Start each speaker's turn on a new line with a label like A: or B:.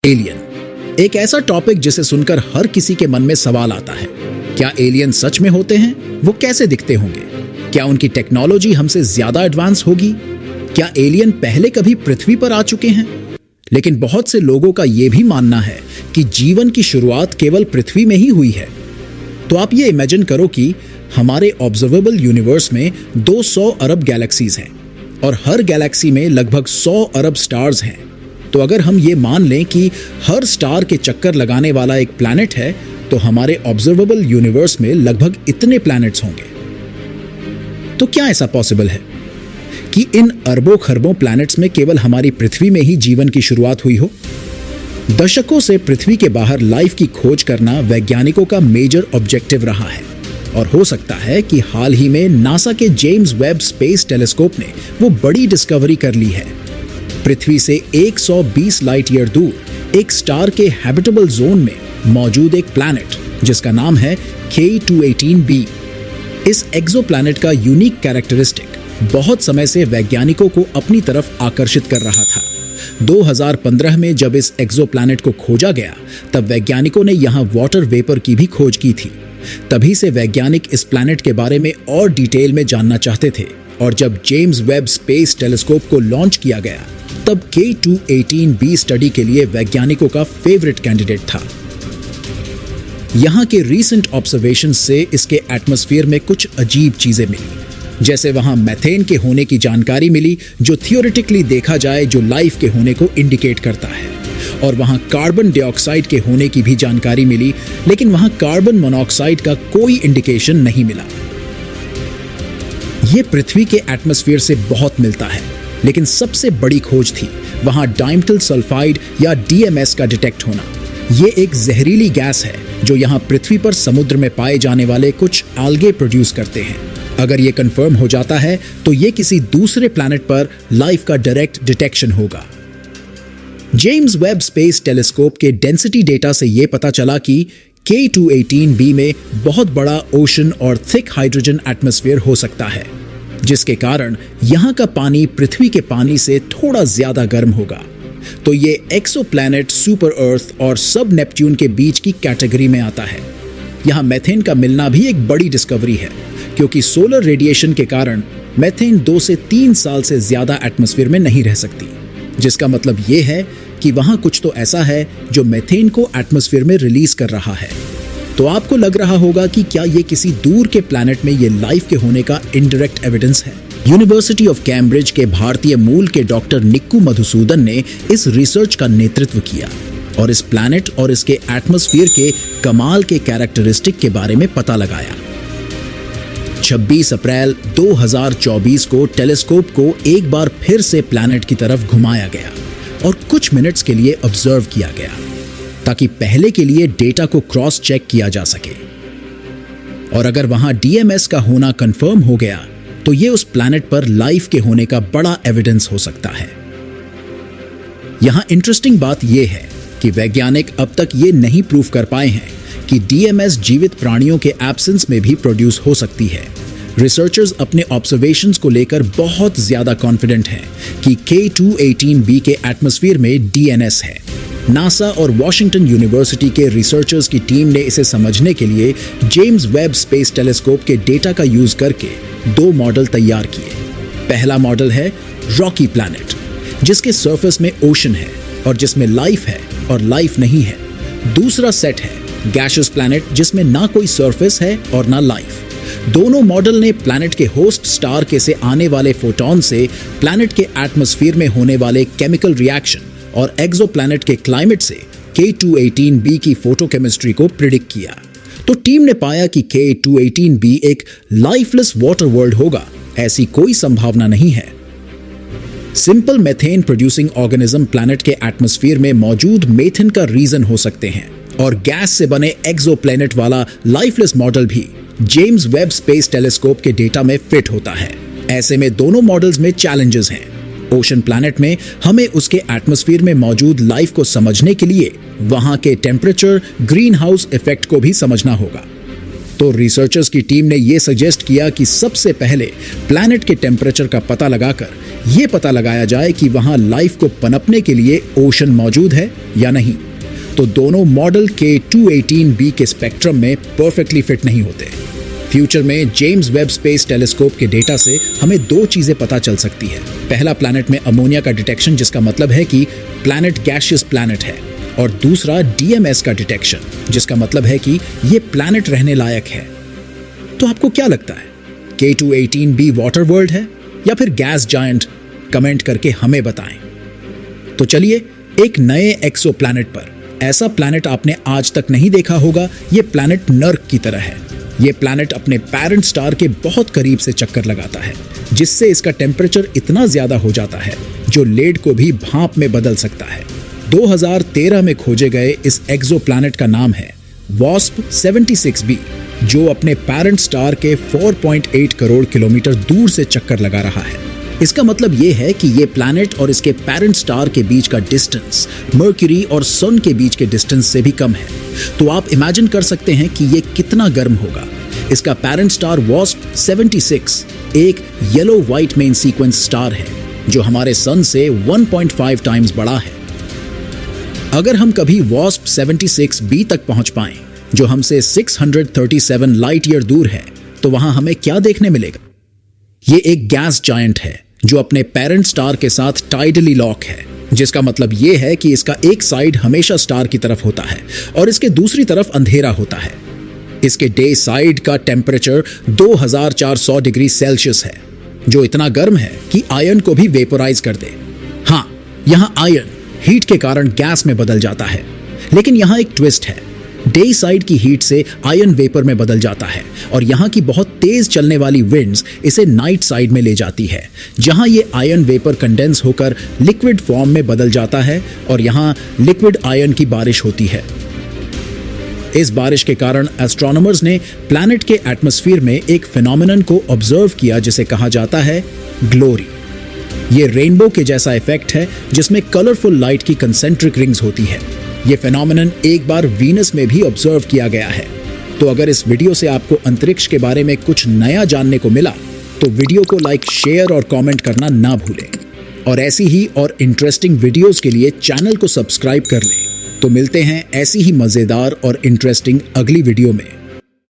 A: Alien एक ऐसा topic जिसे सुनकर हर किसी के मन में सवाल आता है। क्या एलियन सच में होते हैं? वो कैसे दिखते होंगे? क्या उनकी टेक्नोलॉजी हमसे ज्यादा एडवांस होगी? क्या एलियन पहले कभी पृथ्वी पर आ चुके हैं? लेकिन बहुत से लोगों का यह भी मानना है कि जीवन की शुरुआत केवल पृथ्वी में ही हुई है। तो आप ये इमेजिन करो कि हमारे ऑब्जर्वेबल यूनिवर्स में 200 अरब गैलेक्सीज हैं और हर गैलेक्सी में लगभग 100 अरब स्टार्स हैं। तो अगर हम ये मान लें कि हर स्टार के चक्कर लगाने वाला एक प्लैनेट है, तो हमारे ऑब्जर्वेबल यूनिवर्स में लगभग इतने प्लैनेट्स होंगे। तो क्या ऐसा पॉसिबल है कि इन अरबों खरबों प्लैनेट्स में केवल हमारी पृथ्वी में ही जीवन की शुरुआत हुई हो? दशकों से पृथ्वी के बाहर लाइफ की खोज करना वैज्ञानिकों का मेजर ऑब्जेक्टिव रहा है और हो सकता है कि हाल ही में नासा के जेम्स वेब स्पेस टेलीस्कोप ने वो बड़ी डिस्कवरी कर ली है। पृथ्वी से 120 लाइट ईयर दूर एक स्टार के हैबिटेबल जोन में मौजूद एक प्लैनेट जिसका नाम है K218b। इस एक्सोप्लैनेट का यूनिक कैरेक्टरिस्टिक बहुत समय से वैज्ञानिकों को अपनी तरफ आकर्षित कर रहा था। 2015 में जब इस एक्सोप्लैनेट को खोजा गया, तब वैज्ञानिकों ने यहां वाटर वेपर की भी खोज की थी। तभी से वैज्ञानिक इस प्लैनेट के बारे में और डिटेल में जानना चाहते थे और जब जेम्स वेब स्पेस टेलीस्कोप को लॉन्च किया गया, तब K218b स्टडी के लिए वैज्ञानिकों का फेवरेट कैंडिडेट था। यहां के रीसेंट ऑब्जर्वेशन से इसके एटमॉस्फेयर में कुछ अजीब चीजें मिली, जैसे वहां मीथेन के होने की जानकारी मिली, जो थियोरेटिकली देखा जाए जो लाइफ के होने को इंडिकेट करता है, और वहां कार्बन डाइऑक्साइड के होने की भी जानकारी मिली, लेकिन वहां कार्बन मोनोऑक्साइड का कोई इंडिकेशन नहीं मिला। यह पृथ्वी के एटमॉस्फेयर से बहुत मिलता है, लेकिन सबसे बड़ी खोज थी वहां डाइमेथिल सल्फाइड या DMS का डिटेक्ट होना। यह एक जहरीली गैस है जो यहां पृथ्वी पर समुद्र में पाए जाने वाले कुछ आल्गे प्रोड्यूस करते हैं। अगर यह कंफर्म हो जाता है तो यह किसी दूसरे प्लैनेट पर लाइफ का डायरेक्ट डिटेक्शन होगा। जेम्स वेब स्पेस टेलीस्कोप के डेंसिटी डेटा से यह पता चला कि K218b में बहुत बड़ा ओशन और थिक हाइड्रोजन एटमॉस्फेयर हो सकता है, जिसके कारण यहां का पानी पृथ्वी के पानी से थोड़ा ज्यादा गर्म होगा। तो ये एक्सोप्लैनेट सुपर अर्थ और सब नेपच्यून के बीच की कैटेगरी में आता है। यहां मीथेन का मिलना भी एक बड़ी डिस्कवरी है, क्योंकि सोलर रेडिएशन के कारण मीथेन 2 से 3 साल से ज्यादा एटमॉस्फेयर में नहीं रह सकती, जिसका मतलब ये है कि वहां कुछ तो ऐसा है जो मीथेन को एटमॉस्फेयर में रिलीज कर रहा है। तो आपको लग रहा होगा कि क्या ये किसी दूर के प्लैनेट में ये लाइफ के होने का इनडायरेक्ट एविडेंस है। यूनिवर्सिटी ऑफ कैम्ब्रिज के भारतीय मूल के डॉक्टर निक्कू मधुसूदन ने इस रिसर्च का नेतृत्व किया और इस प्लैनेट और इसके एटमॉस्फेयर के कमाल के कैरेक्टरिस्टिक के बारे में पता लगाया। 26 अप्रैल 2024 को टेलीस्कोप को एक बार फिर से प्लैनेट की तरफ घुमाया गया और कुछ मिनट्स के लिए ऑब्जर्व किया गया, ताकि पहले के लिए डेटा को क्रॉस चेक किया जा सके। और अगर वहां DMS का होना कंफर्म हो गया, तो यह उस प्लैनेट पर लाइफ के होने का बड़ा एविडेंस हो सकता है। यहां इंटरेस्टिंग बात यह है कि वैज्ञानिक अब तक यह नहीं प्रूव कर पाए हैं कि DMS जीवित प्राणियों के एब्सेंस में भी प्रोड्यूस हो सकती है। रिसर्चर्स अपने ऑब्जर्वेशंस को लेकर बहुत ज्यादा कॉन्फिडेंट हैं कि K218b के एटमॉस्फेयर में DNS है। नासा और वॉशिंगटन यूनिवर्सिटी के रिसर्चर्स की टीम ने इसे समझने के लिए जेम्स वेब स्पेस टेलीस्कोप के डेटा का यूज करके 2 मॉडल तैयार किए। पहला मॉडल है रॉकी प्लैनेट, जिसके सरफेस में ओशन है और जिसमें लाइफ है और लाइफ नहीं है। दूसरा सेट है गैशियस प्लैनेट, जिसमें ना कोई सरफेस है और ना लाइफ। दोनों मॉडल ने प्लैनेट के होस्ट स्टार के से आने वाले फोटॉन से प्लैनेट के एटमॉस्फेयर में होने वाले केमिकल रिएक्शन और एक्सोप्लैनेट के क्लाइमेट से K218b की फोटोकेमिस्ट्री को प्रिडिक्ट किया। तो टीम ने पाया कि K218b एक लाइफलेस वाटर वर्ल्ड होगा, ऐसी कोई संभावना नहीं है। Simple methane producing organism planet के एटमॉस्फेयर में मौजूद मीथेन का रीजन हो सकते हैं, और गैस से बने एक्सोप्लैनेट वाला लाइफलेस मॉडल भी जेम्स वेब स्पेस टेलीस्कोप के डेटा में फिट होता है। ऐसे में दोनों मॉडल्स में चैलेंजेस हैं। ओशन प्लैनेट में हमें उसके एटमॉस्फेयर में मौजूद लाइफ को समझने के लिए वहां के टेम्परेचर, ग्रीन हाउस इफेक्ट को भी समझना होगा। तो रिसर्चर्स की टीम ने यह सजेस्ट किया कि सबसे पहले प्लैनेट के टेम्परेचर का पता लगाकर ये पता लगाया जाए कि वहां लाइफ को पनपने के लिए ओशन मौजूद है या नहीं, तो दोनों मॉडल के 218b के स्पेक्ट्रम में परफेक्टली फिट नहीं होते। फ्यूचर में जेम्स वेब स्पेस टेलीस्कोप के डेटा से हमें दो चीजें पता चल सकती है। पहला, प्लैनेट में अमोनिया का डिटेक्शन, जिसका मतलब है कि प्लैनेट गैसियस प्लैनेट है, और दूसरा DMS का डिटेक्शन, जिसका मतलब है कि ये प्लैनेट रहने लायक है। तो आपको क्या लगता है, K218b वाटर वर्ल्ड है या फिर गैस जायंट? कमेंट करके हमें बताएं। तो चलिए एक नए एक्सो प्लैनेट पर, ऐसा प्लैनेट आपने आज तक नहीं देखा होगा। ये प्लैनेट नर्क की तरह है। ये प्लैनेट अपने पैरेंट स्टार के बहुत करीब से चक्कर लगाता है, जिससे इसका टेम्परेचर इतना ज्यादा हो जाता है जो लेड को भी भाप में बदल सकता है। 2013 में खोजे गए इस एक्सो प्लैनेट का नाम है WASP 76b, जो अपने पैरेंट स्टार के 4.8 करोड़ किलोमीटर दूर से चक्कर लगा रहा है। इसका मतलब ये है कि ये प्लैनेट और इसके पैरेंट स्टार के बीच का डिस्टेंस मर्क्यूरी और सन के बीच के डिस्टेंस से भी कम है। तो आप इमेजिन कर सकते हैं कि ये कितना गर्म होगा। इसका पैरेंट स्टार WASP 76 एक yellow white main sequence star है, जो हमारे सन से 1.5 टाइम्स बड़ा है। अगर हम कभी WASP 76b तक पहुंच पाएं, जो हमसे 637 लाइट ईयर दूर है, तो वहां हमें क्या देखने मिलेगा? ये एक गैस जायंट है जो अपने पेरेंट स्टार के साथ टाइडली लॉक है, जिसका मतलब ये है कि इसका एक साइड हमेशा स्टार की तरफ होता है और इसके दूसरी तरफ अंधेरा होता है। इसके डे साइड का टेम्परेचर 2400 डिग्री सेल्सियस है, जो इतना गर्म है कि आयरन को भी वेपोराइज कर दे। हाँ, यहाँ आयरन हीट के कारण गैस में बदल जाता है, लेकिन यहाँ एक ट्विस्ट है। डे साइड की हीट से आयरन वेपर में बदल जाता है और यहाँ की बहुत तेज चलने वाली विंड्स इसे नाइट साइड में ले जाती है, जहाँ ये आयरन वेपर कंडेंस होकर लिक्विड फॉर्म में बदल जाता है और यहाँ लिक्विड आयरन की बारिश होती है। इस बारिश के कारण एस्ट्रोनॉमर्स ने प्लैनेट के एटमॉस्फेयर में एक फिनोमेनन को ऑब्जर्व किया जिसे कहा जाता है ग्लोरी। ये रेनबो के जैसा इफेक्ट है जिसमें कलरफुल लाइट की कंसेंट्रिक रिंग्स होती है। ये फिनोमेनन एक बार वीनस में भी ऑब्जर्व किया गया है। तो अगर इस वीडियो से आपको अंतरिक्ष के बारे में कुछ नया जानने को मिला, तो वीडियो को लाइक, शेयर और कमेंट करना ना भूलें। और ऐसी ही और इंटरेस्टिंग वीडियोस के लिए चैनल को सब्सक्राइब कर लें। तो मिलते हैं ऐसी ही मजेदार और इंटरेस्टिंग अगली वीडियो में।